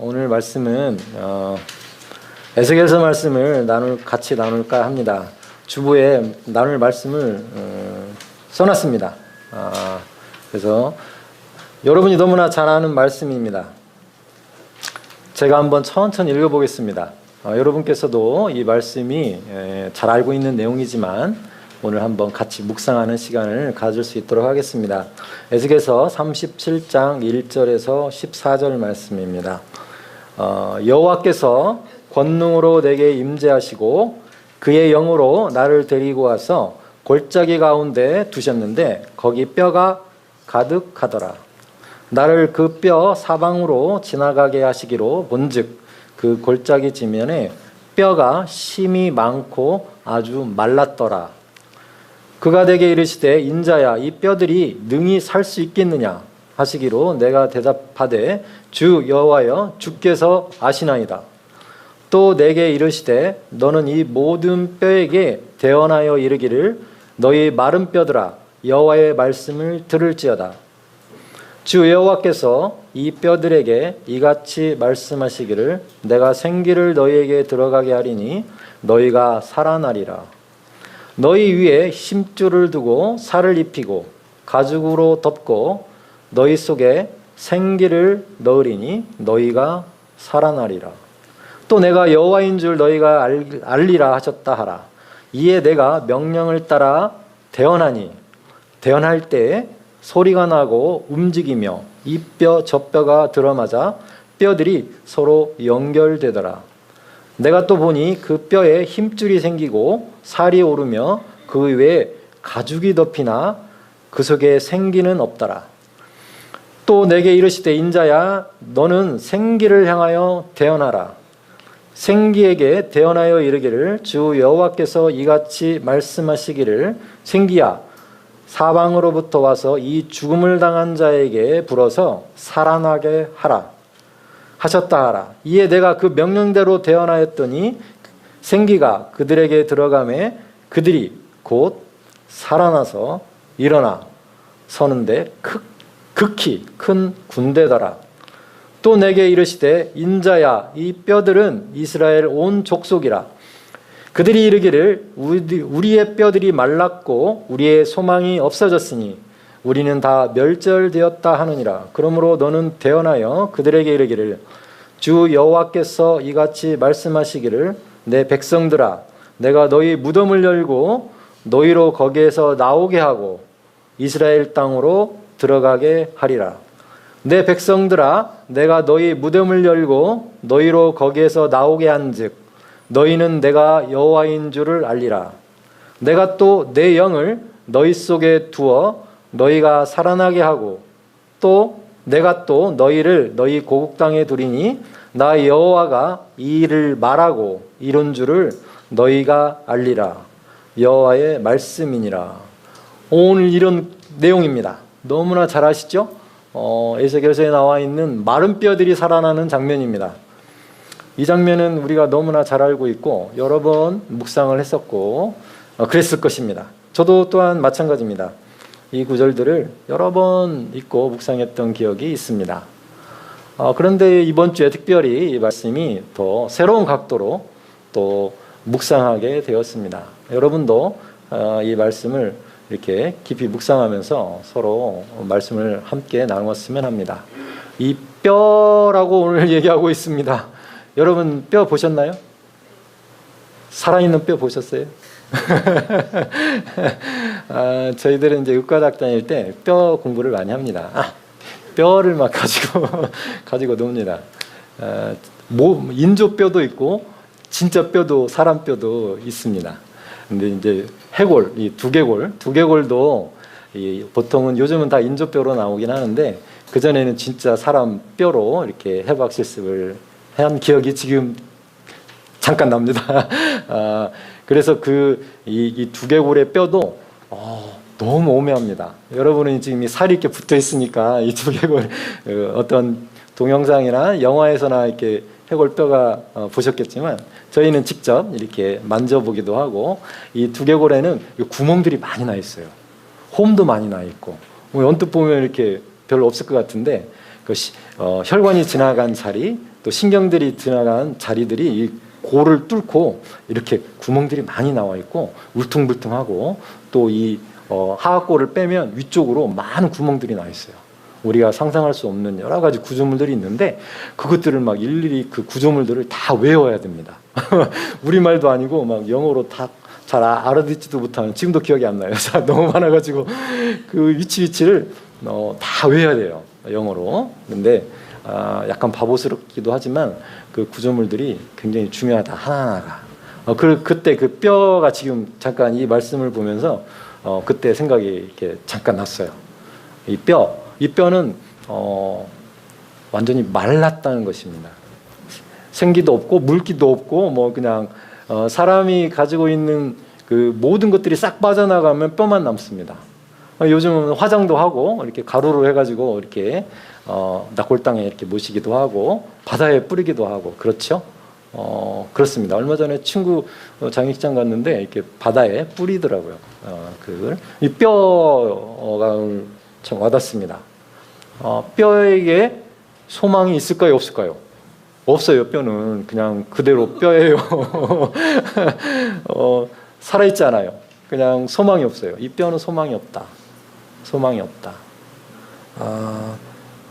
오늘 말씀은 에스겔서 말씀을 같이 나눌까 합니다. 주보에 나눌 말씀을 써놨습니다. 그래서 여러분이 너무나 잘 아는 말씀입니다. 제가 한번 천천히 읽어보겠습니다. 여러분께서도 이 말씀이 잘 알고 있는 내용이지만 오늘 한번 같이 묵상하는 시간을 가질 수 있도록 하겠습니다. 에스겔서 37장 1절에서 14절 말씀입니다. 여호와께서 권능으로 내게 임재하시고 그의 영으로 나를 데리고 와서 골짜기 가운데 두셨는데 거기 뼈가 가득하더라. 나를 그 뼈 사방으로 지나가게 하시기로 본즉 그 골짜기 지면에 뼈가 심이 많고 아주 말랐더라. 그가 내게 이르시되 인자야 이 뼈들이 능히 살 수 있겠느냐 하시기로 내가 대답하되 주 여호와여 주께서 아시나이다. 또 내게 이르시되 너는 이 모든 뼈에게 대언하여 이르기를 너희 마른 뼈들아 여호와의 말씀을 들을지어다. 주 여호와께서 이 뼈들에게 이같이 말씀하시기를 내가 생기를 너희에게 들어가게 하리니 너희가 살아나리라. 너희 위에 힘줄을 두고 살을 입히고 가죽으로 덮고 너희 속에 생기를 넣으리니 너희가 살아나리라. 또 내가 여호와인 줄 너희가 알리라 하셨다 하라. 이에 내가 명령을 따라 대언하니 대언할 때 소리가 나고 움직이며 이 뼈 저 뼈가 들어맞아 뼈들이 서로 연결되더라. 내가 또 보니 그 뼈에 힘줄이 생기고 살이 오르며 그 위에 가죽이 덮이나 그 속에 생기는 없더라. 또 내게 이르시되 인자야 너는 생기를 향하여 대언하라. 생기에게 대언하여 이르기를 주 여호와께서 이같이 말씀하시기를 생기야 사방으로부터 와서 이 죽음을 당한 자에게 불어서 살아나게 하라 하셨다 하라. 이에 내가 그 명령대로 대언하였더니 생기가 그들에게 들어가매 그들이 곧 살아나서 일어나 서는데 극히 큰 군대더라. 또 내게 이르시되 인자야 이 뼈들은 이스라엘 온 족속이라. 그들이 이르기를 우리의 뼈들이 말랐고 우리의 소망이 없어졌으니 우리는 다 멸절되었다 하느니라. 그러므로 너는 대언하여 그들에게 이르기를 주 여호와께서 이같이 말씀하시기를 내 백성들아 내가 너희 무덤을 열고 너희로 거기에서 나오게 하고 이스라엘 땅으로 들어가게 하리라. 내 백성들아 내가 너희 무덤을 열고 너희로 거기에서 나오게 한즉 너희는 내가 여호와인 줄을 알리라. 내가 또 내 영을 너희 속에 두어 너희가 살아나게 하고 또 내가 또 너희를 너희 고국 땅에 두리니 나 여호와가 이 일을 말하고 이룬 줄을 너희가 알리라. 여호와의 말씀이니라. 오늘 이런 내용입니다. 너무나 잘 아시죠? 에스겔서에 나와 있는 마른 뼈들이 살아나는 장면입니다. 이 장면은 우리가 너무나 잘 알고 있고 여러 번 묵상을 했었고 그랬을 것입니다. 저도 또한 마찬가지입니다. 이 구절들을 여러 번 읽고 묵상했던 기억이 있습니다. 그런데 이번 주에 특별히 이 말씀이 더 새로운 각도로 또 묵상하게 되었습니다. 여러분도 이 말씀을 이렇게 깊이 묵상하면서 서로 말씀을 함께 나누었으면 합니다. 이 뼈라고 오늘 얘기하고 있습니다. 여러분 뼈 보셨나요? 살아있는 뼈 보셨어요? 저희들은 이제 의과대학 다닐 때 뼈 공부를 많이 합니다. 뼈를 막 가지고 놉니다. 인조 뼈도 있고 진짜 뼈도 사람 뼈도 있습니다. 근데 이제 해골, 이 두개골도 보통은 요즘은 다 인조뼈로 나오긴 하는데 그 전에는 진짜 사람 뼈로 이렇게 해부학 실습을 한 기억이 지금 잠깐 납니다. 그래서 이 두개골의 뼈도 너무 오묘합니다. 여러분은 지금 이 살이 이렇게 붙어 있으니까 이 두개골 어떤 동영상이나 영화에서나 이렇게 해골뼈가 보셨겠지만 저희는 직접 이렇게 만져보기도 하고 이 두개골에는 구멍들이 많이 나 있어요. 홈도 많이 나 있고 언뜻 보면 이렇게 별로 없을 것 같은데 혈관이 지나간 살이 또 신경들이 들어간 자리들이 이 골을 뚫고 이렇게 구멍들이 많이 나와 있고 울퉁불퉁하고 또 이 하악골을 빼면 위쪽으로 많은 구멍들이 나 있어요. 우리가 상상할 수 없는 여러 가지 구조물들이 있는데 그것들을 막 일일이 그 구조물들을 다 외워야 됩니다. 우리말도 아니고 막 영어로 다 잘 알아듣지도 못하는, 지금도 기억이 안 나요. 너무 많아가지고 그 위치를 다 외워야 돼요, 영어로. 근데 약간 바보스럽기도 하지만 그 구조물들이 굉장히 중요하다, 하나하나가. 그때 그 뼈가 지금 잠깐 이 말씀을 보면서 그때 생각이 이렇게 잠깐 났어요. 이 뼈는 완전히 말랐다는 것입니다. 생기도 없고 물기도 없고 뭐 그냥 사람이 가지고 있는 그 모든 것들이 싹 빠져나가면 뼈만 남습니다. 요즘은 화장도 하고 이렇게 가루로 해가지고 이렇게 낙골당에 이렇게 모시기도 하고 바다에 뿌리기도 하고 그렇죠. 그렇습니다. 얼마 전에 친구 장례식장 갔는데 이렇게 바다에 뿌리더라고요. 이 뼈가 참 와닿습니다. 뼈에게 소망이 있을까요, 없을까요? 없어요. 뼈는 그냥 그대로 뼈예요. 살아있잖아요. 그냥 소망이 없어요. 이 뼈는 소망이 없다. 소망이 없다.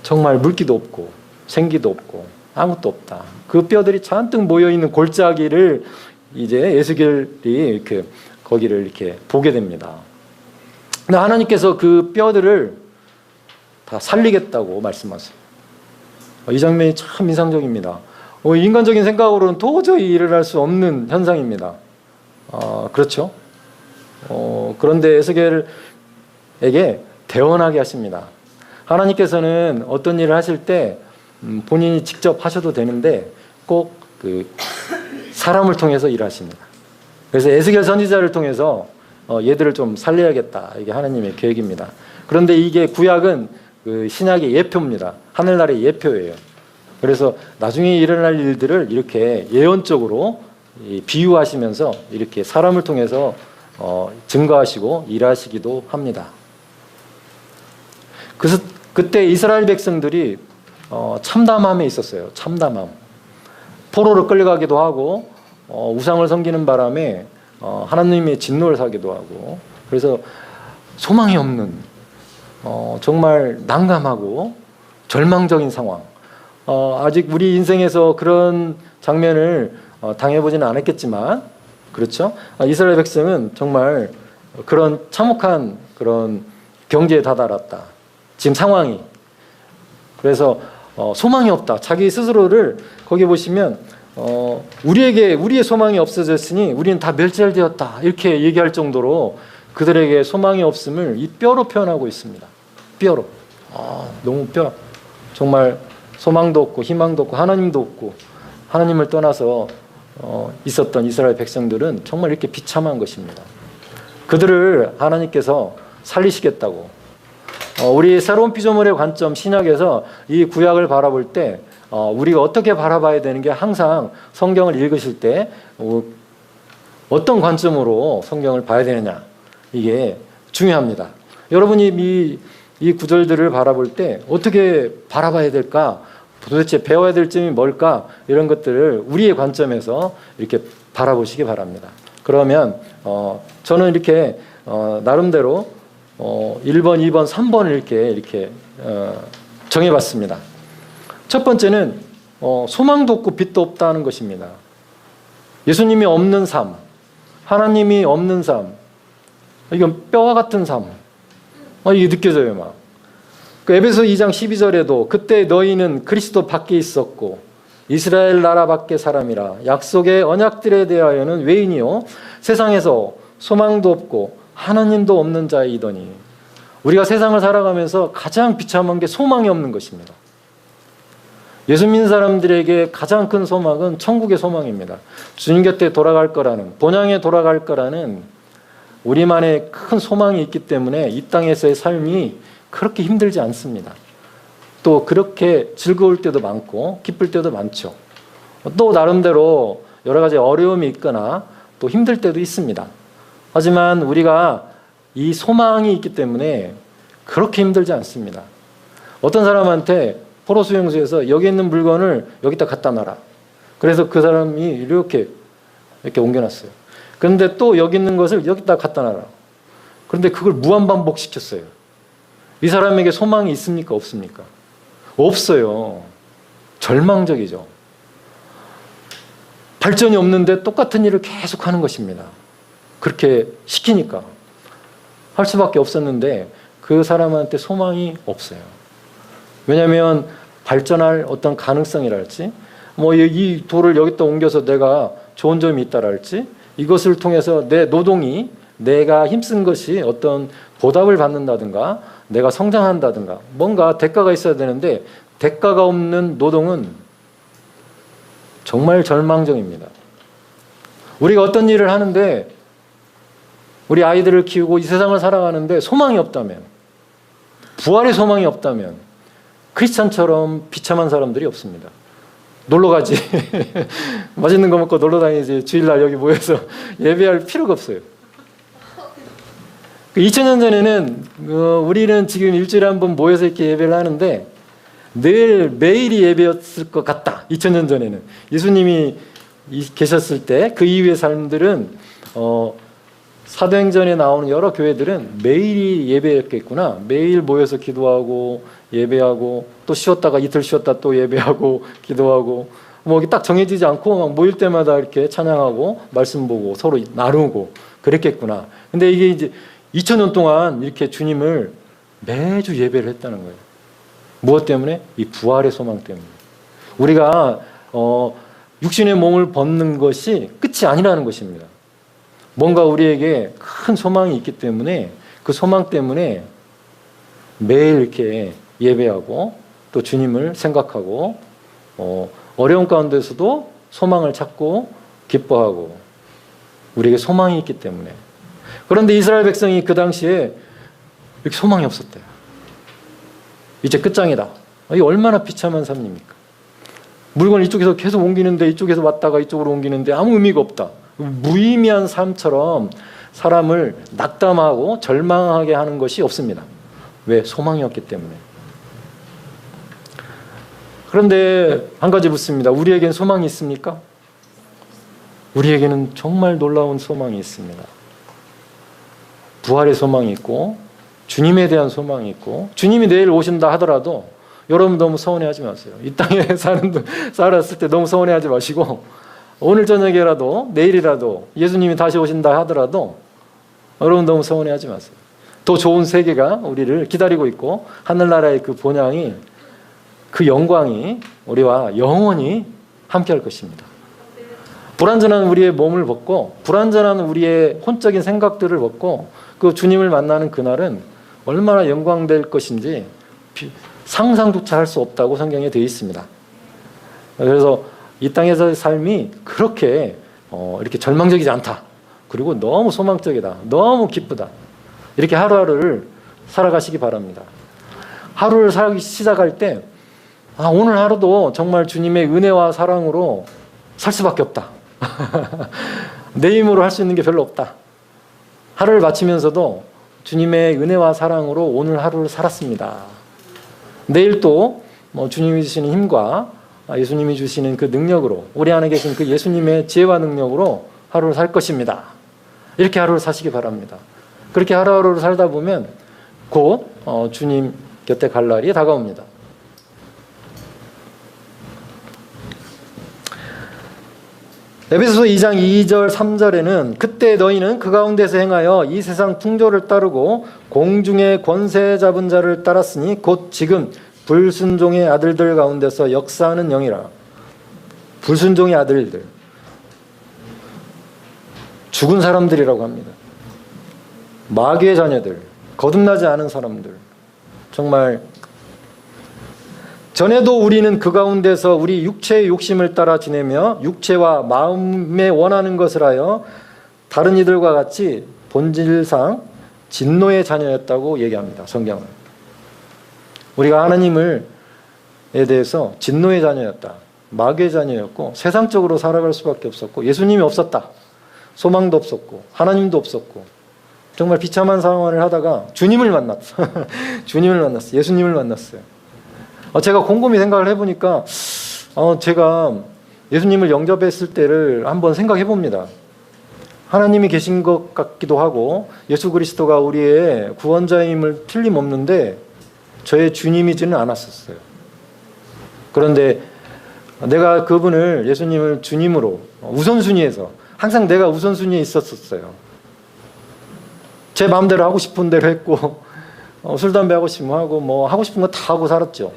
정말 물기도 없고 생기도 없고 아무것도 없다. 그 뼈들이 잔뜩 모여있는 골짜기를 이제 에스겔이 이렇게 거기를 이렇게 보게 됩니다. 근데 하나님께서 그 뼈들을 다 살리겠다고 말씀하세요. 이 장면이 참 인상적입니다. 인간적인 생각으로는 도저히 일어날 수 없는 현상입니다. 그렇죠? 그런데 에스겔에게 대언하게 하십니다. 하나님께서는 어떤 일을 하실 때 본인이 직접 하셔도 되는데 꼭 그 사람을 통해서 일하십니다. 그래서 에스겔 선지자를 통해서 얘들을 좀 살려야겠다. 이게 하나님의 계획입니다. 그런데 이게 구약은 그 신약의 예표입니다. 하늘나라의 예표예요. 그래서 나중에 일어날 일들을 이렇게 예언적으로 비유하시면서 이렇게 사람을 통해서 증거하시고 일하시기도 합니다. 그래서 그때 이스라엘 백성들이 참담함에 있었어요. 참담함. 포로로 끌려가기도 하고 우상을 섬기는 바람에 하나님의 진노를 사기도 하고, 그래서 소망이 없는 정말 난감하고 절망적인 상황. 아직 우리 인생에서 그런 장면을 당해보지는 않았겠지만, 그렇죠? 이스라엘 백성은 정말 그런 참혹한 그런 경지에 다다랐다. 지금 상황이. 그래서 소망이 없다. 자기 스스로를 거기 보시면 우리의 소망이 없어졌으니 우리는 다 멸절되었다. 이렇게 얘기할 정도로 그들에게 소망이 없음을 이 뼈로 표현하고 있습니다. 뼈로. 너무 정말 소망도 없고 희망도 없고 하나님도 없고 하나님을 떠나서 있었던 이스라엘 백성들은 정말 이렇게 비참한 것입니다. 그들을 하나님께서 살리시겠다고. 우리 새로운 피조물의 관점 신약에서 이 구약을 바라볼 때 우리가 어떻게 바라봐야 되는 게, 항상 성경을 읽으실 때 어떤 관점으로 성경을 봐야 되느냐, 이게 중요합니다. 여러분이 이 구절들을 바라볼 때 어떻게 바라봐야 될까, 도대체 배워야 될 점이 뭘까, 이런 것들을 우리의 관점에서 이렇게 바라보시기 바랍니다. 그러면 저는 이렇게 나름대로 1번, 2번, 3번을 이렇게 정해봤습니다. 첫 번째는 소망도 없고 빛도 없다는 것입니다. 예수님이 없는 삶, 하나님이 없는 삶, 이건 뼈와 같은 삶. 이게 느껴져요, 막. 그 에베소 2장 12절에도 그때 너희는 그리스도 밖에 있었고 이스라엘 나라 밖의 사람이라 약속의 언약들에 대하여는 외인이요 세상에서 소망도 없고 하나님도 없는 자이더니. 우리가 세상을 살아가면서 가장 비참한 게 소망이 없는 것입니다. 예수 믿는 사람들에게 가장 큰 소망은 천국의 소망입니다. 주님 곁에 돌아갈 거라는, 본향에 돌아갈 거라는 우리만의 큰 소망이 있기 때문에 이 땅에서의 삶이 그렇게 힘들지 않습니다. 또 그렇게 즐거울 때도 많고 기쁠 때도 많죠. 또 나름대로 여러 가지 어려움이 있거나 또 힘들 때도 있습니다. 하지만 우리가 이 소망이 있기 때문에 그렇게 힘들지 않습니다. 어떤 사람한테 포로 수용소에서 여기 있는 물건을 여기다 갖다 놔라. 그래서 그 사람이 이렇게 옮겨놨어요. 그런데 또 여기 있는 것을 여기다 갖다 놔라. 그런데 그걸 무한반복시켰어요. 이 사람에게 소망이 있습니까? 없습니까? 없어요. 절망적이죠. 발전이 없는데 똑같은 일을 계속 하는 것입니다. 그렇게 시키니까 할 수밖에 없었는데 그 사람한테 소망이 없어요. 왜냐하면 발전할 어떤 가능성이랄지 뭐 이 돌을 여기다 옮겨서 내가 좋은 점이 있다랄지 이것을 통해서 내 노동이 내가 힘쓴 것이 어떤 보답을 받는다든가 내가 성장한다든가 뭔가 대가가 있어야 되는데 대가가 없는 노동은 정말 절망적입니다. 우리가 어떤 일을 하는데 우리 아이들을 키우고 이 세상을 살아가는데 소망이 없다면 부활의 소망이 없다면 크리스찬처럼 비참한 사람들이 없습니다. 놀러 가지. 맛있는 거 먹고 놀러 다니지. 주일날 여기 모여서 예배할 필요가 없어요. 2000년 전에는 우리는 지금 일주일에 한 번 모여서 이렇게 예배를 하는데 매일이 예배였을 것 같다. 2000년 전에는. 예수님이 계셨을 때 그 이후의 삶들은 사도행전에 나오는 여러 교회들은 매일이 예배였겠구나. 매일 모여서 기도하고 예배하고 또 쉬었다가 이틀 쉬었다 또 예배하고 기도하고 뭐 딱 정해지지 않고 막 모일 때마다 이렇게 찬양하고 말씀 보고 서로 나누고 그랬겠구나. 근데 이게 이제 2000년 동안 이렇게 주님을 매주 예배를 했다는 거예요. 무엇 때문에? 이 부활의 소망 때문에. 우리가 육신의 몸을 벗는 것이 끝이 아니라는 것입니다. 뭔가 우리에게 큰 소망이 있기 때문에 그 소망 때문에 매일 이렇게 예배하고 또 주님을 생각하고 어려운 가운데서도 소망을 찾고 기뻐하고 우리에게 소망이 있기 때문에. 그런데 이스라엘 백성이 그 당시에 이렇게 소망이 없었대요. 이제 끝장이다. 이게 얼마나 비참한 삶입니까? 물건 이쪽에서 계속 옮기는데 이쪽에서 왔다가 이쪽으로 옮기는데 아무 의미가 없다. 무의미한 삶처럼 사람을 낙담하고 절망하게 하는 것이 없습니다. 왜? 소망이 없기 때문에. 그런데 한 가지 묻습니다. 우리에겐 소망이 있습니까? 우리에게는 정말 놀라운 소망이 있습니다. 부활의 소망이 있고 주님에 대한 소망이 있고 주님이 내일 오신다 하더라도 여러분 너무 서운해하지 마세요. 이 땅에 살았을 때 너무 서운해하지 마시고 오늘 저녁에라도 내일이라도 예수님이 다시 오신다 하더라도 여러분 너무 서운해하지 마세요. 더 좋은 세계가 우리를 기다리고 있고 하늘나라의 그 본향이 그 영광이 우리와 영원히 함께할 것입니다. 불완전한 우리의 몸을 벗고 불완전한 우리의 혼적인 생각들을 벗고 그 주님을 만나는 그날은 얼마나 영광될 것인지 상상조차 할 수 없다고 성경에 되어 있습니다. 그래서 이 땅에서의 삶이 그렇게 이렇게 절망적이지 않다. 그리고 너무 소망적이다. 너무 기쁘다. 이렇게 하루하루를 살아가시기 바랍니다. 하루를 살기 시작할 때 오늘 하루도 정말 주님의 은혜와 사랑으로 살 수밖에 없다. 내 힘으로 할 수 있는 게 별로 없다. 하루를 마치면서도 주님의 은혜와 사랑으로 오늘 하루를 살았습니다. 내일 또 주님이 주시는 힘과 예수님이 주시는 그 능력으로 우리 안에 계신 그 예수님의 지혜와 능력으로 하루를 살 것입니다. 이렇게 하루를 사시기 바랍니다. 그렇게 하루하루를 살다 보면 곧 주님 곁에 갈 날이 다가옵니다. 에베소서 2장 2절 3절에는 그때 너희는 그 가운데서 행하여 이 세상 풍조를 따르고 공중의 권세 잡은 자를 따랐으니 곧 지금 불순종의 아들들 가운데서 역사하는 영이라. 불순종의 아들들, 죽은 사람들이라고 합니다. 마귀의 자녀들, 거듭나지 않은 사람들. 정말 전에도 우리는 그 가운데서 우리 육체의 욕심을 따라 지내며 육체와 마음에 원하는 것을 하여 다른 이들과 같이 본질상 진노의 자녀였다고 얘기합니다. 성경은. 우리가 하나님에 대해서 진노의 자녀였다. 마귀의 자녀였고 세상적으로 살아갈 수밖에 없었고 예수님이 없었다. 소망도 없었고 하나님도 없었고 정말 비참한 상황을 하다가 주님을 만났어. 주님을 만났어요. 예수님을 만났어요. 제가 곰곰이 생각을 해보니까 제가 예수님을 영접했을 때를 한번 생각해 봅니다. 하나님이 계신 것 같기도 하고 예수 그리스도가 우리의 구원자임을 틀림없는데 저의 주님이지는 않았었어요. 그런데 내가 그분을 예수님을 주님으로 우선순위에서 항상 내가 우선순위에 있었어요. 제 마음대로 하고 싶은 대로 했고 술 담배 하고 싶으면 하고 뭐 하고 싶은 거 다 하고 살았죠.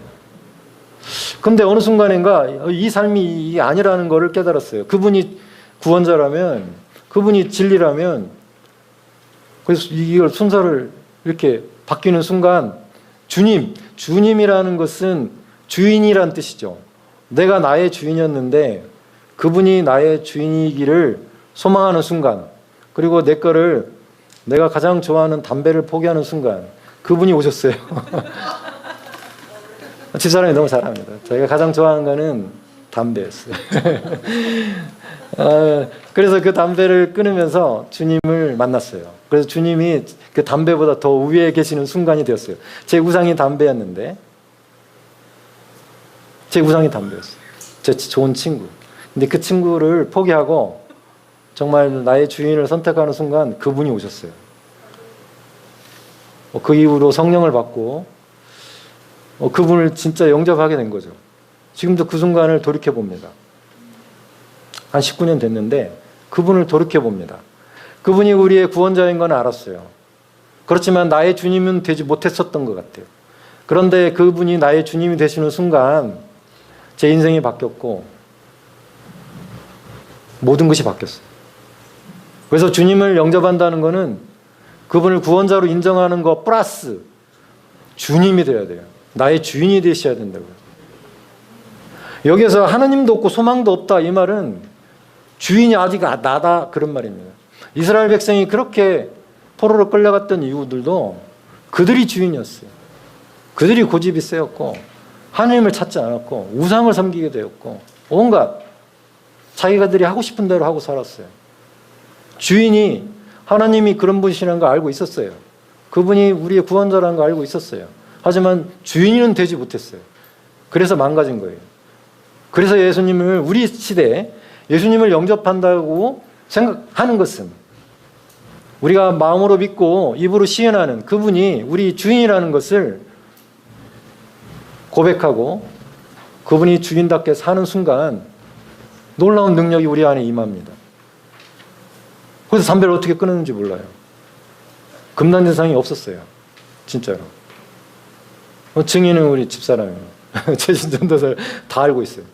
근데 어느 순간인가 이 삶이 이게 아니라는 것을 깨달았어요. 그분이 구원자라면, 그분이 진리라면, 그래서 이걸 순서를 이렇게 바뀌는 순간 주님이라는 것은 주인이란 뜻이죠. 내가 나의 주인이었는데 그분이 나의 주인이기를 소망하는 순간, 그리고 내 거를 내가 가장 좋아하는 담배를 포기하는 순간 그분이 오셨어요. 집사람이 너무 잘합니다. 저희가 가장 좋아하는 거는 담배였어요. 그래서 그 담배를 끊으면서 주님을 만났어요. 그래서 주님이 그 담배보다 더 위에 계시는 순간이 되었어요. 제 우상이 담배였는데, 제 우상이 담배였어요. 제 좋은 친구. 근데 그 친구를 포기하고 정말 나의 주인을 선택하는 순간 그분이 오셨어요. 그 이후로 성령을 받고 그분을 진짜 영접하게 된 거죠. 지금도 그 순간을 돌이켜봅니다. 한 19년 됐는데 그분을 돌이켜봅니다. 그분이 우리의 구원자인 건 알았어요. 그렇지만 나의 주님은 되지 못했었던 것 같아요. 그런데 그분이 나의 주님이 되시는 순간 제 인생이 바뀌었고 모든 것이 바뀌었어요. 그래서 주님을 영접한다는 것은 그분을 구원자로 인정하는 것 플러스 주님이 되어야 돼요. 나의 주인이 되셔야 된다고요. 여기에서 하나님도 없고 소망도 없다 이 말은 주인이 아직 나다 그런 말입니다. 이스라엘 백성이 그렇게 포로로 끌려갔던 이유들도 그들이 주인이었어요. 그들이 고집이 세였고 하나님을 찾지 않았고 우상을 섬기게 되었고 온갖 자기가들이 하고 싶은 대로 하고 살았어요. 주인이 하나님이 그런 분이시라는 걸 알고 있었어요. 그분이 우리의 구원자라는 걸 알고 있었어요. 하지만 주인은 되지 못했어요. 그래서 망가진 거예요. 그래서 예수님을 우리 시대에 예수님을 영접한다고 생각하는 것은 우리가 마음으로 믿고 입으로 시인하는 그분이 우리 주인이라는 것을 고백하고 그분이 주인답게 사는 순간 놀라운 능력이 우리 안에 임합니다. 그래서 담배를 어떻게 끊었는지 몰라요. 금단현상이 없었어요. 진짜로. 증인은 우리 집사람이에요. 최신전도사를 다 알고 있어요.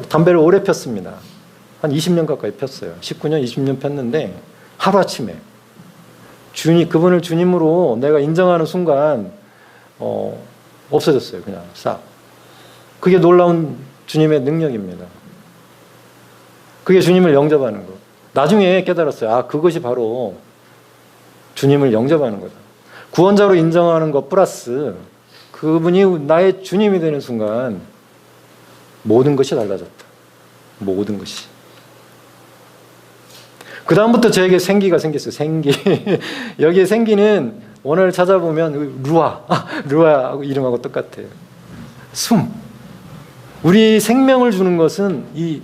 담배를 오래 폈습니다. 한 20년 가까이 폈어요. 19년, 20년 폈는데 하루아침에 주님, 그분을 주님으로 내가 인정하는 순간 없어졌어요. 그냥 싹. 그게 놀라운 주님의 능력입니다. 그게 주님을 영접하는 것. 나중에 깨달았어요. 그것이 바로 주님을 영접하는 거다. 구원자로 인정하는 것 플러스 그분이 나의 주님이 되는 순간 모든 것이 달라졌다. 모든 것이. 그 다음부터 저에게 생기가 생겼어요. 생기. 여기에 생기는 오늘 찾아보면 루아 이름하고 똑같아요. 숨. 우리 생명을 주는 것은 이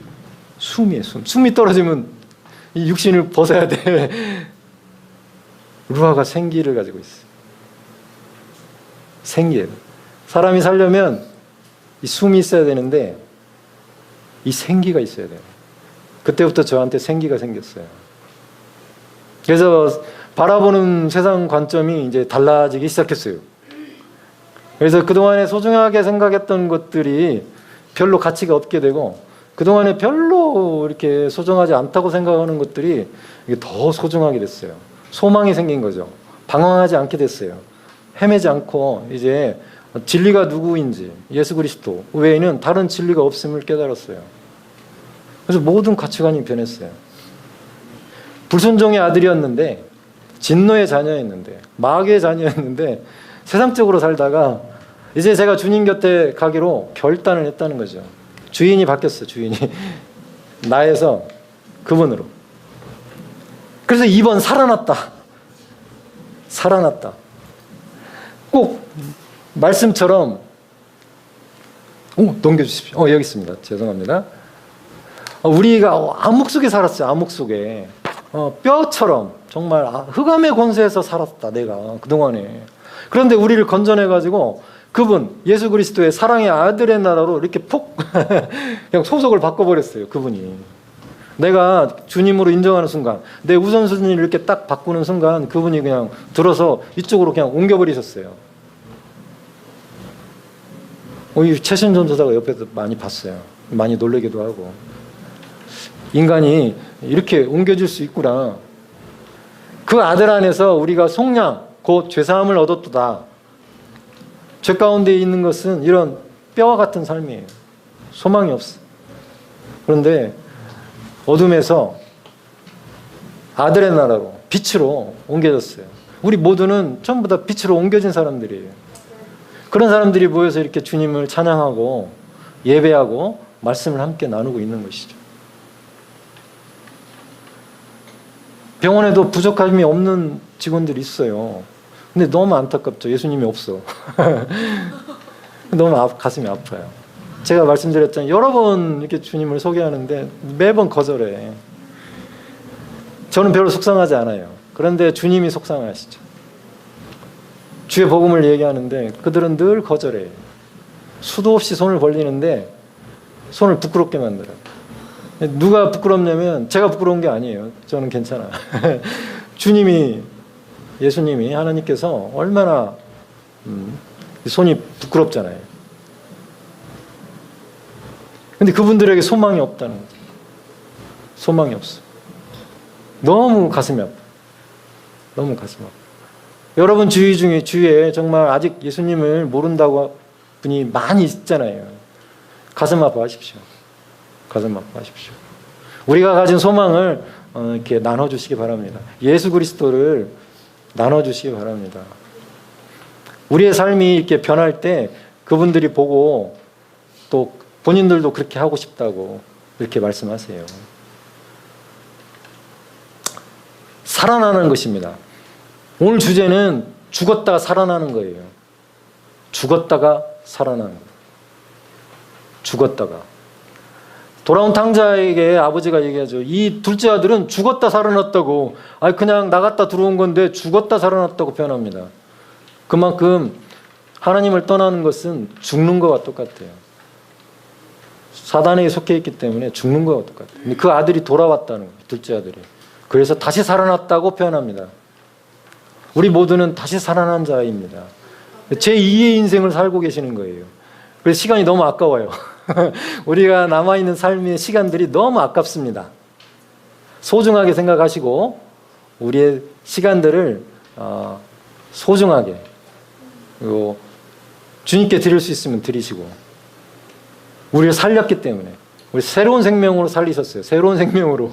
숨이에요. 숨이 떨어지면 이 육신을 벗어야 돼. 루아가 생기를 가지고 있어요. 생기예요. 사람이 살려면 이 숨이 있어야 되는데 이 생기가 있어야 돼요. 그때부터 저한테 생기가 생겼어요. 그래서 바라보는 세상 관점이 이제 달라지기 시작했어요. 그래서 그동안에 소중하게 생각했던 것들이 별로 가치가 없게 되고 그동안에 별로 이렇게 소중하지 않다고 생각하는 것들이 더 소중하게 됐어요. 소망이 생긴 거죠. 방황하지 않게 됐어요. 헤매지 않고 이제 진리가 누구인지 예수 그리스도 외에는 다른 진리가 없음을 깨달았어요. 그래서 모든 가치관이 변했어요. 불순종의 아들이었는데 진노의 자녀였는데 마귀의 자녀였는데 세상적으로 살다가 이제 제가 주님 곁에 가기로 결단을 했다는 거죠. 주인이 바뀌었어. 주인이 나에서 그분으로. 그래서 2번 살아났다. 살아났다. 꼭 꼭 말씀처럼 넘겨주십시오. 여기 있습니다. 죄송합니다. 우리가 암흑 속에 살았어요. 암흑 속에. 뼈처럼 정말 흑암의 권세에서 살았다. 내가 그동안에. 그런데 우리를 건져내가지고 그분 예수 그리스도의 사랑의 아들의 나라로 이렇게 폭 그냥 소속을 바꿔버렸어요. 그분이. 내가 주님으로 인정하는 순간, 내 우선순위를 이렇게 딱 바꾸는 순간 그분이 그냥 들어서 이쪽으로 그냥 옮겨버리셨어요. 이 최신 전도자가 옆에서 많이 봤어요. 많이 놀라기도 하고. 인간이 이렇게 옮겨질 수 있구나. 그 아들 안에서 우리가 속량, 곧 죄사함을 얻었도다. 죄 가운데 있는 것은 이런 뼈와 같은 삶이에요. 소망이 없어. 그런데 어둠에서 아들의 나라로, 빛으로 옮겨졌어요. 우리 모두는 전부 다 빛으로 옮겨진 사람들이에요. 그런 사람들이 모여서 이렇게 주님을 찬양하고 예배하고 말씀을 함께 나누고 있는 것이죠. 병원에도 부족함이 없는 직원들이 있어요. 근데 너무 안타깝죠. 예수님이 없어. 너무 가슴이 아파요. 제가 말씀드렸잖아요. 여러 번 이렇게 주님을 소개하는데 매번 거절해. 저는 별로 속상하지 않아요. 그런데 주님이 속상하시죠. 주의 복음을 얘기하는데 그들은 늘 거절해요. 수도 없이 손을 벌리는데 손을 부끄럽게 만들어요. 누가 부끄럽냐면 제가 부끄러운 게 아니에요. 저는 괜찮아요. 주님이, 예수님이, 하나님께서 얼마나 손이 부끄럽잖아요. 근데 그분들에게 소망이 없다는 거죠. 소망이 없어. 너무 가슴이 아파. 너무 가슴 아파. 여러분 주위에 정말 아직 예수님을 모른다고 분이 많이 있잖아요. 가슴 아파하십시오. 가슴 아파하십시오. 우리가 가진 소망을 이렇게 나눠주시기 바랍니다. 예수 그리스도를 나눠주시기 바랍니다. 우리의 삶이 이렇게 변할 때 그분들이 보고 또 본인들도 그렇게 하고 싶다고 이렇게 말씀하세요. 살아나는 것입니다. 오늘 주제는 죽었다가 살아나는 거예요. 죽었다가 살아나는 거예요. 죽었다가. 돌아온 탕자에게 아버지가 얘기하죠. 이 둘째 아들은 죽었다 살아났다고. 그냥 나갔다 들어온 건데 죽었다 살아났다고 표현합니다. 그만큼 하나님을 떠나는 것은 죽는 것과 똑같아요. 사단에게 속해 있기 때문에 죽는 것과 똑같아요. 근데 그 아들이 돌아왔다는 거예요. 둘째 아들이. 그래서 다시 살아났다고 표현합니다. 우리 모두는 다시 살아난 자입니다. 제2의 인생을 살고 계시는 거예요. 그래서 시간이 너무 아까워요. 우리가 남아있는 삶의 시간들이 너무 아깝습니다. 소중하게 생각하시고 우리의 시간들을 소중하게 그리고 주님께 드릴 수 있으면 드리시고 우리를 살렸기 때문에 우리 새로운 생명으로 살리셨어요. 새로운 생명으로.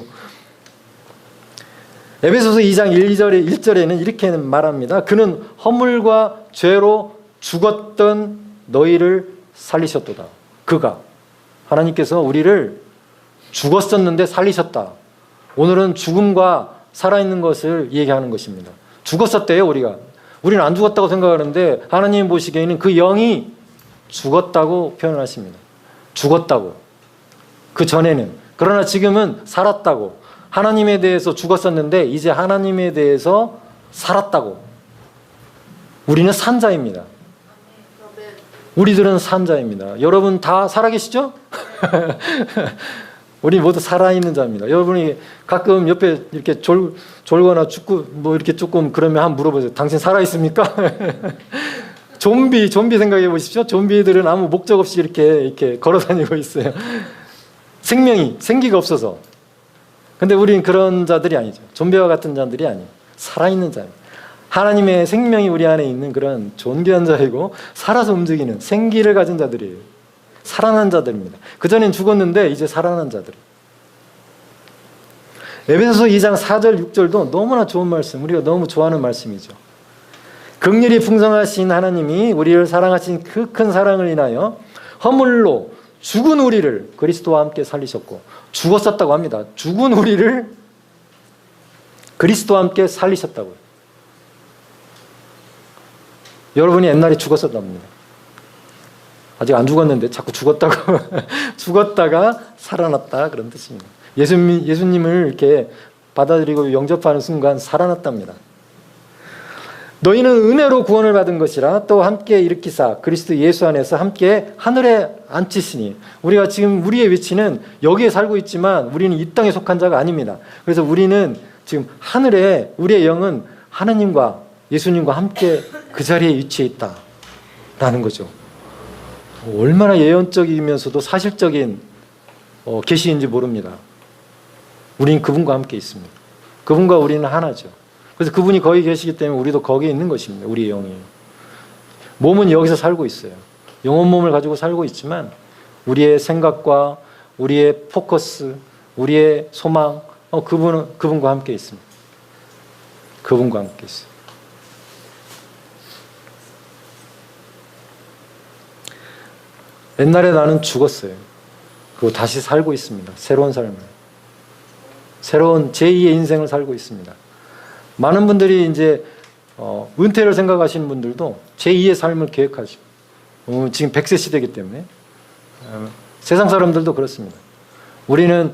에베소서 2장 1절에는 이렇게 말합니다. 그는 허물과 죄로 죽었던 너희를 살리셨도다. 그가 하나님께서 우리를 죽었었는데 살리셨다. 오늘은 죽음과 살아있는 것을 얘기하는 것입니다. 죽었었대요. 우리는 안 죽었다고 생각하는데 하나님 보시기에는 그 영이 죽었다고 표현하십니다. 죽었다고. 그 전에는. 그러나 지금은 살았다고. 하나님에 대해서 죽었었는데 이제 하나님에 대해서 살았다고. 우리는 산 자입니다. 우리들은 산 자입니다. 여러분 다 살아계시죠? 우리 모두 살아있는 자입니다. 여러분이 가끔 옆에 이렇게 졸거나 죽고 뭐 이렇게 조금 그러면 한번 물어보세요. 당신 살아있습니까? 좀비 생각해 보십시오. 좀비들은 아무 목적 없이 이렇게 걸어 다니고 있어요. 생기가 없어서. 근데 우리는 그런 자들이 아니죠. 좀비와 같은 자들이 아니에요. 살아있는 자입니다. 하나님의 생명이 우리 안에 있는 그런 존귀한 자이고 살아서 움직이는 생기를 가진 자들이에요. 살아난 자들입니다. 그전엔 죽었는데 이제 살아난 자들. 에베소서 2장 4절 6절도 너무나 좋은 말씀, 우리가 너무 좋아하는 말씀이죠. 긍휼이 풍성하신 하나님이 우리를 사랑하신 그 큰 사랑을 인하여 허물로 죽은 우리를 그리스도와 함께 살리셨고, 죽었었다고 합니다. 죽은 우리를 그리스도와 함께 살리셨다고요. 여러분이 옛날에 죽었었답니다. 아직 안 죽었는데 자꾸 죽었다고 죽었다가 살아났다 그런 뜻입니다. 예수님을 이렇게 받아들이고 영접하는 순간 살아났답니다. 너희는 은혜로 구원을 받은 것이라 또 함께 일으키사 그리스도 예수 안에서 함께 하늘에 앉히시니. 우리가 지금 우리의 위치는 여기에 살고 있지만 우리는 이 땅에 속한 자가 아닙니다. 그래서 우리는 지금 하늘에, 우리의 영은 하나님과 예수님과 함께 그 자리에 위치해 있다라는 거죠. 얼마나 예언적이면서도 사실적인 계시인지 모릅니다. 우리는 그분과 함께 있습니다. 그분과 우리는 하나죠. 그래서 그분이 거기 계시기 때문에 우리도 거기에 있는 것입니다. 우리의 영이. 몸은 여기서 살고 있어요. 영혼 몸을 가지고 살고 있지만 우리의 생각과 우리의 포커스, 우리의 소망, 그분과 함께 있습니다. 그분과 함께 있어요. 옛날에 나는 죽었어요. 그리고 다시 살고 있습니다. 새로운 삶을. 새로운 제2의 인생을 살고 있습니다. 많은 분들이 이제 은퇴를 생각하시는 분들도 제2의 삶을 계획하죠. 지금 100세 시대이기 때문에. 세상 사람들도 그렇습니다. 우리는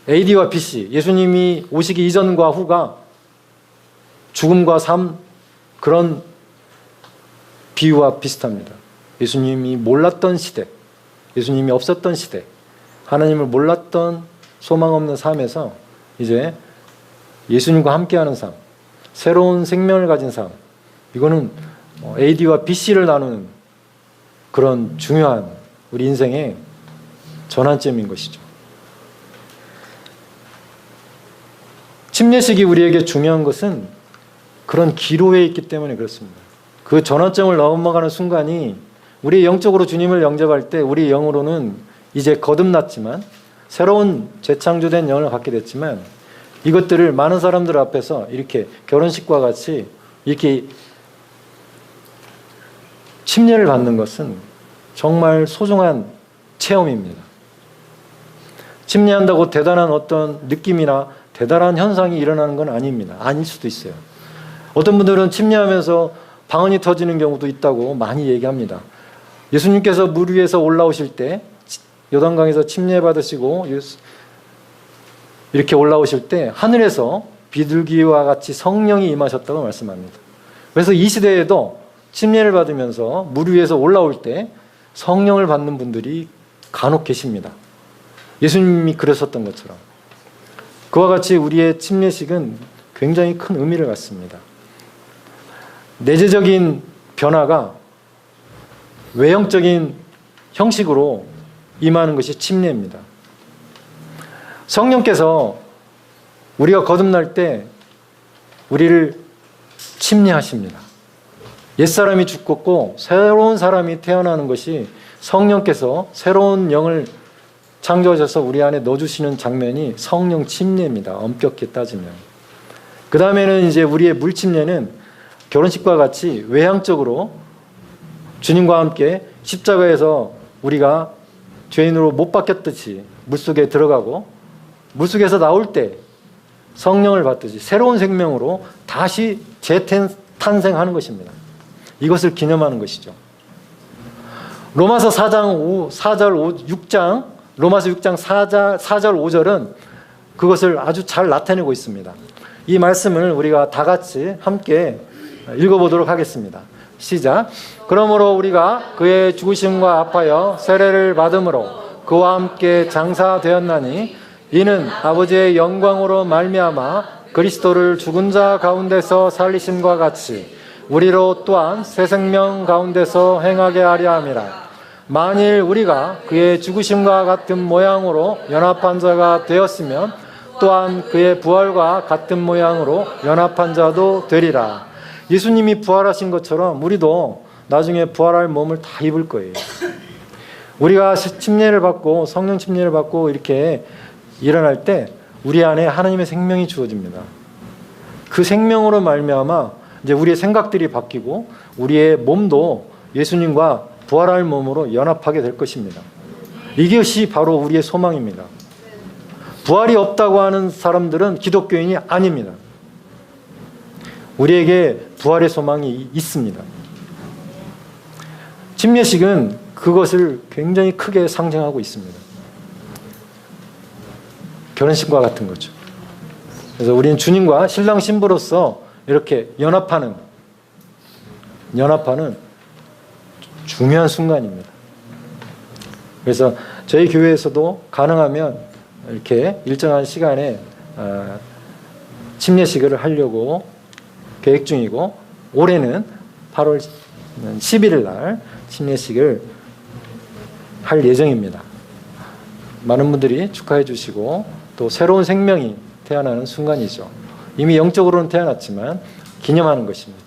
AD와 BC, 예수님이 오시기 이전과 후가 죽음과 삶, 그런 비유와 비슷합니다. 예수님이 몰랐던 시대, 예수님이 없었던 시대, 하나님을 몰랐던 소망 없는 삶에서 이제 예수님과 함께하는 삶, 새로운 생명을 가진 삶, 이거는 AD와 BC를 나누는 그런 중요한 우리 인생의 전환점인 것이죠. 침례식이 우리에게 중요한 것은 그런 기로에 있기 때문에 그렇습니다. 그 전환점을 넘어가는 순간이 우리 영적으로 주님을 영접할 때 우리 영으로는 이제 거듭났지만 새로운 재창조된 영을 갖게 됐지만 이것들을 많은 사람들 앞에서 이렇게 결혼식과 같이 이렇게 침례를 받는 것은 정말 소중한 체험입니다. 침례한다고 대단한 어떤 느낌이나 대단한 현상이 일어나는 건 아닙니다. 아닐 수도 있어요. 어떤 분들은 침례하면서 방언이 터지는 경우도 있다고 많이 얘기합니다. 예수님께서 물 위에서 올라오실 때 요단강에서 침례 받으시고 이렇게 올라오실 때 하늘에서 비둘기와 같이 성령이 임하셨다고 말씀합니다. 그래서 이 시대에도 침례를 받으면서 물 위에서 올라올 때 성령을 받는 분들이 간혹 계십니다. 예수님이 그러셨던 것처럼. 그와 같이 우리의 침례식은 굉장히 큰 의미를 갖습니다. 내재적인 변화가 외형적인 형식으로 임하는 것이 침례입니다. 성령께서 우리가 거듭날 때 우리를 침례하십니다. 옛사람이 죽었고 새로운 사람이 태어나는 것이 성령께서 새로운 영을 창조하셔서 우리 안에 넣어주시는 장면이 성령 침례입니다. 엄격히 따지면. 그 다음에는 이제 우리의 물 침례는 결혼식과 같이 외향적으로 주님과 함께 십자가에서 우리가 죄인으로 못 박혔듯이 물속에 들어가고 물속에서 나올 때 성령을 받듯이 새로운 생명으로 다시 재탄생하는 것입니다. 이것을 기념하는 것이죠. 로마서 6장 로마서 6장 4절 5절은 그것을 아주 잘 나타내고 있습니다. 이 말씀을 우리가 다 같이 함께 읽어보도록 하겠습니다. 시작. 그러므로 우리가 그의 죽으심과 합하여 세례를 받음으로 그와 함께 장사되었나니 이는 아버지의 영광으로 말미암아 그리스도를 죽은 자 가운데서 살리심과 같이 우리로 또한 새 생명 가운데서 행하게 하려 함이라. 만일 우리가 그의 죽으심과 같은 모양으로 연합한 자가 되었으면 또한 그의 부활과 같은 모양으로 연합한 자도 되리라. 예수님이 부활하신 것처럼 우리도 나중에 부활할 몸을 다 입을 거예요. 우리가 침례를 받고 성령 침례를 받고 이렇게 일어날 때 우리 안에 하나님의 생명이 주어집니다. 그 생명으로 말미암아 이제 우리의 생각들이 바뀌고 우리의 몸도 예수님과 부활할 몸으로 연합하게 될 것입니다. 이것이 바로 우리의 소망입니다. 부활이 없다고 하는 사람들은 기독교인이 아닙니다. 우리에게 부활의 소망이 있습니다. 침례식은 그것을 굉장히 크게 상징하고 있습니다. 결혼식과 같은 거죠. 그래서 우리는 주님과 신랑 신부로서 이렇게 연합하는 중요한 순간입니다. 그래서 저희 교회에서도 가능하면 이렇게 일정한 시간에 침례식을 하려고 계획 중이고, 올해는 8월 11일 날 침례식을 할 예정입니다. 많은 분들이 축하해 주시고 또 새로운 생명이 태어나는 순간이죠. 이미 영적으로는 태어났지만 기념하는 것입니다.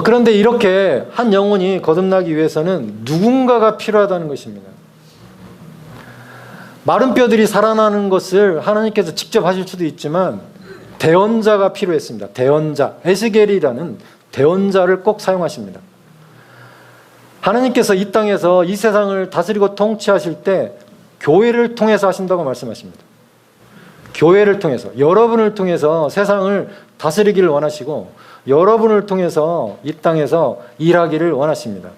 그런데 이렇게 한 영혼이 거듭나기 위해서는 누군가가 필요하다는 것입니다. 마른 뼈들이 살아나는 것을 하나님께서 직접 하실 수도 있지만 대언자가 필요했습니다. 대언자, 에스겔이라는 대언자를 꼭 사용하십니다. 하나님께서 이 땅에서 이 세상을 다스리고 통치하실 때 교회를 통해서 하신다고 말씀하십니다. 교회를 통해서, 여러분을 통해서 세상을 다스리기를 원하시고, 여러분을 통해서 이 땅에서 일하기를 원하십니다.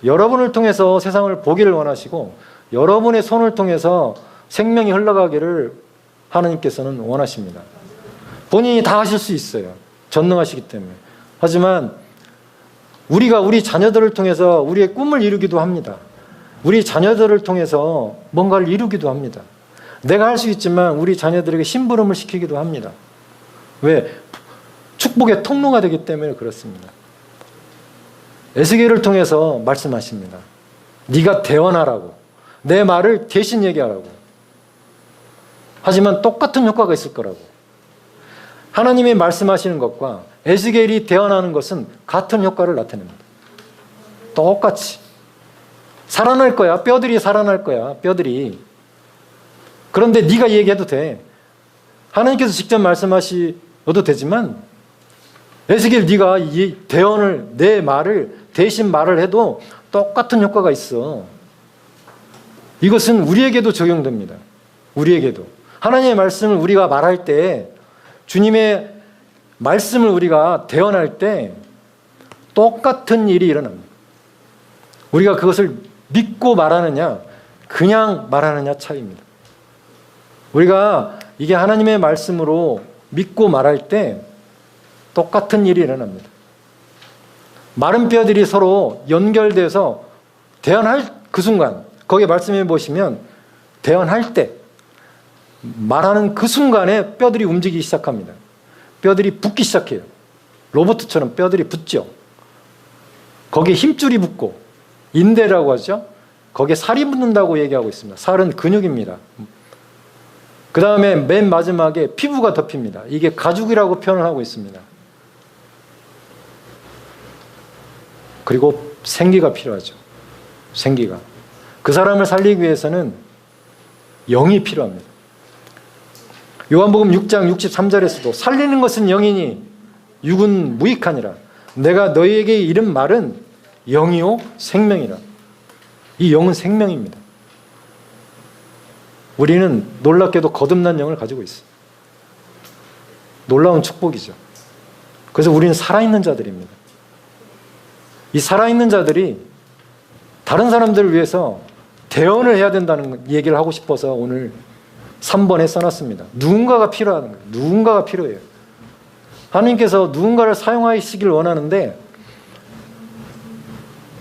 여러분을 통해서 세상을 보기를 원하시고, 여러분의 손을 통해서 생명이 흘러가기를 하나님께서는 원하십니다. 본인이 다 하실 수 있어요. 전능하시기 때문에. 하지만 우리가 우리 자녀들을 통해서 우리의 꿈을 이루기도 합니다. 우리 자녀들을 통해서 뭔가를 이루기도 합니다. 내가 할 수 있지만 우리 자녀들에게 심부름을 시키기도 합니다. 왜? 축복의 통로가 되기 때문에 그렇습니다. 에스겔을 통해서 말씀하십니다. 네가 대언하라고, 내 말을 대신 얘기하라고. 하지만 똑같은 효과가 있을 거라고. 하나님이 말씀하시는 것과 에스겔이 대언하는 것은 같은 효과를 나타냅니다. 똑같이 살아날 거야. 뼈들이 살아날 거야. 뼈들이. 그런데 네가 얘기해도 돼. 하나님께서 직접 말씀하셔도 되지만 에스겔 네가 이 대언을, 내 말을 대신 말을 해도 똑같은 효과가 있어. 이것은 우리에게도 적용됩니다. 우리에게도. 하나님의 말씀을 우리가 말할 때, 주님의 말씀을 우리가 대언할 때 똑같은 일이 일어납니다. 우리가 그것을 믿고 말하느냐, 그냥 말하느냐 차이입니다. 우리가 이게 하나님의 말씀으로 믿고 말할 때 똑같은 일이 일어납니다. 마른 뼈들이 서로 연결돼서 대언할 그 순간, 거기에 말씀해 보시면 대언할 때, 말하는 그 순간에 뼈들이 움직이기 시작합니다. 뼈들이 붙기 시작해요. 로봇처럼 뼈들이 붙죠. 거기에 힘줄이 붙고, 인대라고 하죠. 거기에 살이 붙는다고 얘기하고 있습니다. 살은 근육입니다. 그 다음에 맨 마지막에 피부가 덮입니다. 이게 가죽이라고 표현을 하고 있습니다. 그리고 생기가 필요하죠. 생기가. 그 사람을 살리기 위해서는 영이 필요합니다. 요한복음 6장 63절에서도 살리는 것은 영이니 육은 무익하니라. 내가 너희에게 이른 말은 영이요 생명이라. 이 영은 생명입니다. 우리는 놀랍게도 거듭난 영을 가지고 있어요. 놀라운 축복이죠. 그래서 우리는 살아있는 자들입니다. 이 살아있는 자들이 다른 사람들을 위해서 대언을 해야 된다는 얘기를 하고 싶어서 오늘 3번에 써놨습니다. 누군가가 필요한 거예요. 누군가가 필요해요. 하나님께서 누군가를 사용하시길 원하는데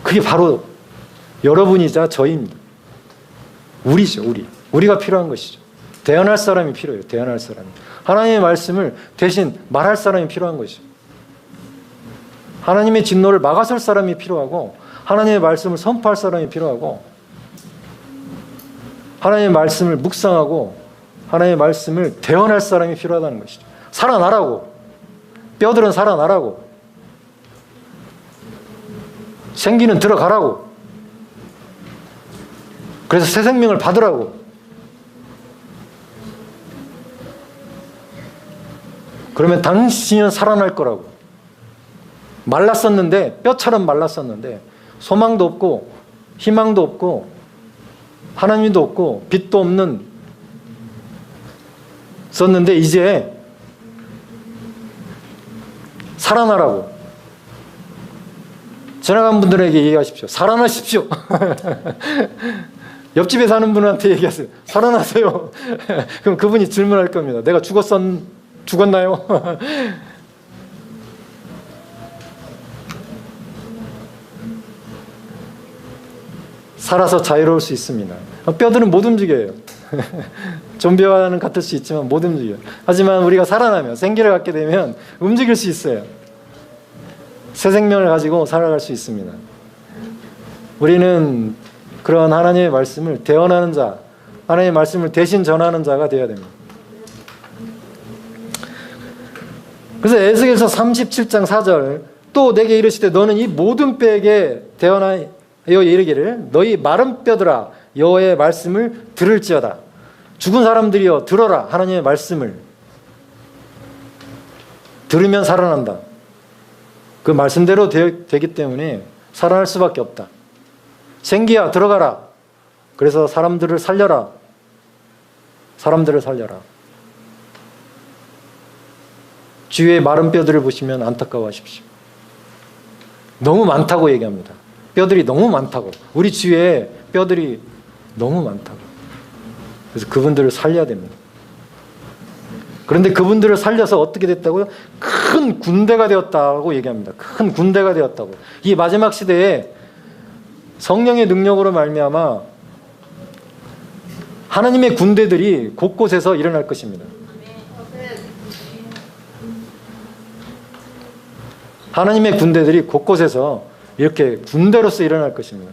그게 바로 여러분이자 저희입니다. 우리죠. 우리가 필요한 것이죠. 대언할 사람이 필요해요. 대언할 사람이. 하나님의 말씀을 대신 말할 사람이 필요한 것이죠. 하나님의 진노를 막아설 사람이 필요하고, 하나님의 말씀을 선포할 사람이 필요하고, 하나님의 말씀을 묵상하고 하나님의 말씀을 대언할 사람이 필요하다는 것이죠. 살아나라고. 뼈들은 살아나라고. 생기는 들어가라고. 그래서 새 생명을 받으라고. 그러면 당신은 살아날 거라고. 말랐었는데, 뼈처럼 말랐었는데 소망도 없고 희망도 없고 하나님도 없고 빛도 없는 썼는데 이제 살아나라고. 지나간 분들에게 얘기하십시오. 살아나십시오. 옆집에 사는 분한테 얘기하세요. 살아나세요. 그럼 그분이 질문할 겁니다. 내가 죽었나요? 살아서 자유로울 수 있습니다. 뼈들은 못 움직여요. 좀비와는 같을 수 있지만 못 움직여요. 하지만 우리가 살아나면, 생기를 갖게 되면 움직일 수 있어요. 새 생명을 가지고 살아갈 수 있습니다. 우리는 그런 하나님의 말씀을 대언하는 자, 하나님의 말씀을 대신 전하는 자가 되어야 됩니다. 그래서 에스겔서 37장 4절, 또 내게 이르시되 너는 이 모든 뼈에게 대언하여 이르기를 너희 마른 뼈들아 여호와의 말씀을 들을지어다. 죽은 사람들이여 들어라. 하나님의 말씀을 들으면 살아난다. 그 말씀대로 되기 때문에 살아날 수밖에 없다. 생기야 들어가라. 그래서 사람들을 살려라. 사람들을 살려라. 주위의 마른 뼈들을 보시면 안타까워하십시오. 너무 많다고 얘기합니다. 뼈들이 너무 많다고. 우리 주위에 뼈들이 너무 많다고. 그래서 그분들을 살려야 됩니다. 그런데 그분들을 살려서 어떻게 됐다고요? 큰 군대가 되었다고 얘기합니다. 큰 군대가 되었다고. 이 마지막 시대에 성령의 능력으로 말미암아 하나님의 군대들이 곳곳에서 일어날 것입니다. 하나님의 군대들이 곳곳에서 이렇게 군대로서 일어날 것입니다.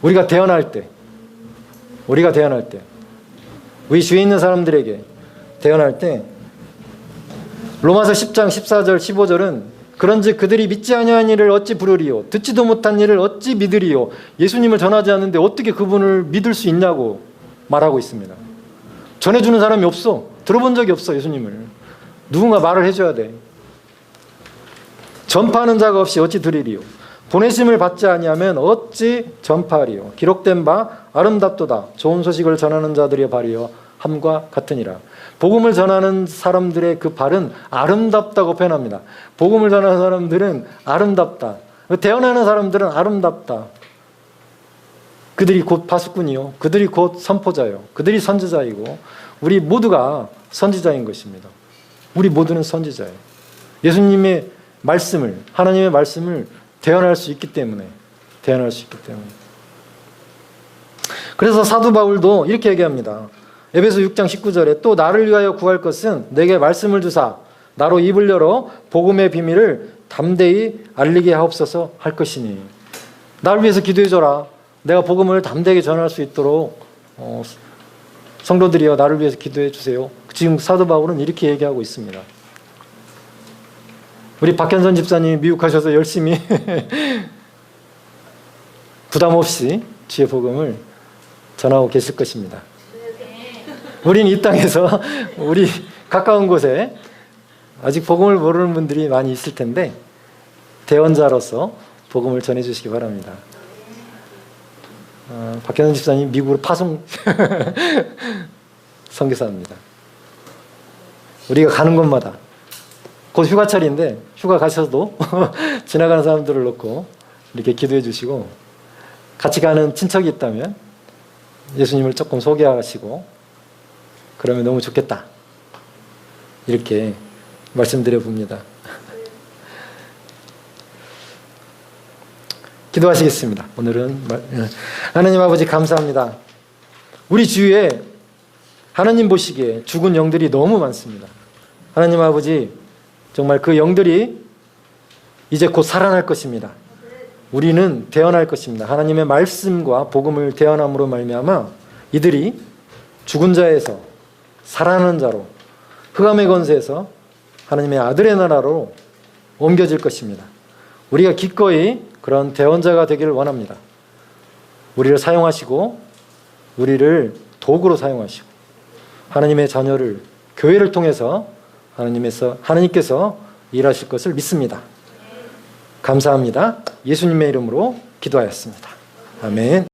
우리가 대언할 때, 우리 주위에 있는 사람들에게 대언할 때, 로마서 10장 14절 15절은 그런즉 그들이 믿지 아니한 일을 어찌 부르리요, 듣지도 못한 일을 어찌 믿으리요. 예수님을 전하지 않는데 어떻게 그분을 믿을 수 있냐고 말하고 있습니다. 전해주는 사람이 없어. 들어본 적이 없어. 예수님을 누군가 말을 해줘야 돼. 전파하는 자가 없이 어찌 들으리요. 보내심을 받지 아니하면 어찌 전파하리요. 기록된 바 아름답도다. 좋은 소식을 전하는 자들의 발이여 함과 같으니라. 복음을 전하는 사람들의 그 발은 아름답다고 표현합니다. 복음을 전하는 사람들은 아름답다. 대언하는 사람들은 아름답다. 그들이 곧 파수꾼이요. 그들이 곧 선포자요. 그들이 선지자이고 우리 모두가 선지자인 것입니다. 우리 모두는 선지자예요. 예수님의 말씀을, 하나님의 말씀을 대언할 수 있기 때문에. 그래서 사도 바울도 이렇게 얘기합니다. 에베소 6장 19절에 또 나를 위하여 구할 것은 내게 말씀을 주사 나로 입을 열어 복음의 비밀을 담대히 알리게 하옵소서 할 것이니. 나를 위해서 기도해줘라. 내가 복음을 담대하게 전할 수 있도록 성도들이여 나를 위해서 기도해 주세요. 지금 사도 바울은 이렇게 얘기하고 있습니다. 우리 박현선 집사님이 미국 가셔서 열심히 부담 없이 주의 복음을 전하고 계실 것입니다. 우리는 이 땅에서 우리 가까운 곳에 아직 복음을 모르는 분들이 많이 있을 텐데 대언자로서 복음을 전해주시기 바랍니다. 박현선 집사님 미국으로 파송 선교사입니다. 우리가 가는 곳마다 곧 휴가철인데 휴가 가셔도 지나가는 사람들을 놓고 이렇게 기도해 주시고 같이 가는 친척이 있다면 예수님을 조금 소개하시고 그러면 너무 좋겠다. 이렇게 말씀드려 봅니다. 기도하시겠습니다. 오늘은 하나님 아버지 감사합니다. 우리 주위에 하나님 보시기에 죽은 영들이 너무 많습니다. 하나님 아버지 정말 그 영들이 이제 곧 살아날 것입니다. 우리는 대언할 것입니다. 하나님의 말씀과 복음을 대언함으로 말미암아 이들이 죽은 자에서 살아나는 자로 흑암의 권세에서 하나님의 아들의 나라로 옮겨질 것입니다. 우리가 기꺼이 그런 대언자가 되기를 원합니다. 우리를 사용하시고 우리를 도구로 사용하시고 하나님의 자녀를 교회를 통해서 하나님께서 일하실 것을 믿습니다. 감사합니다. 예수님의 이름으로 기도하였습니다. 아멘.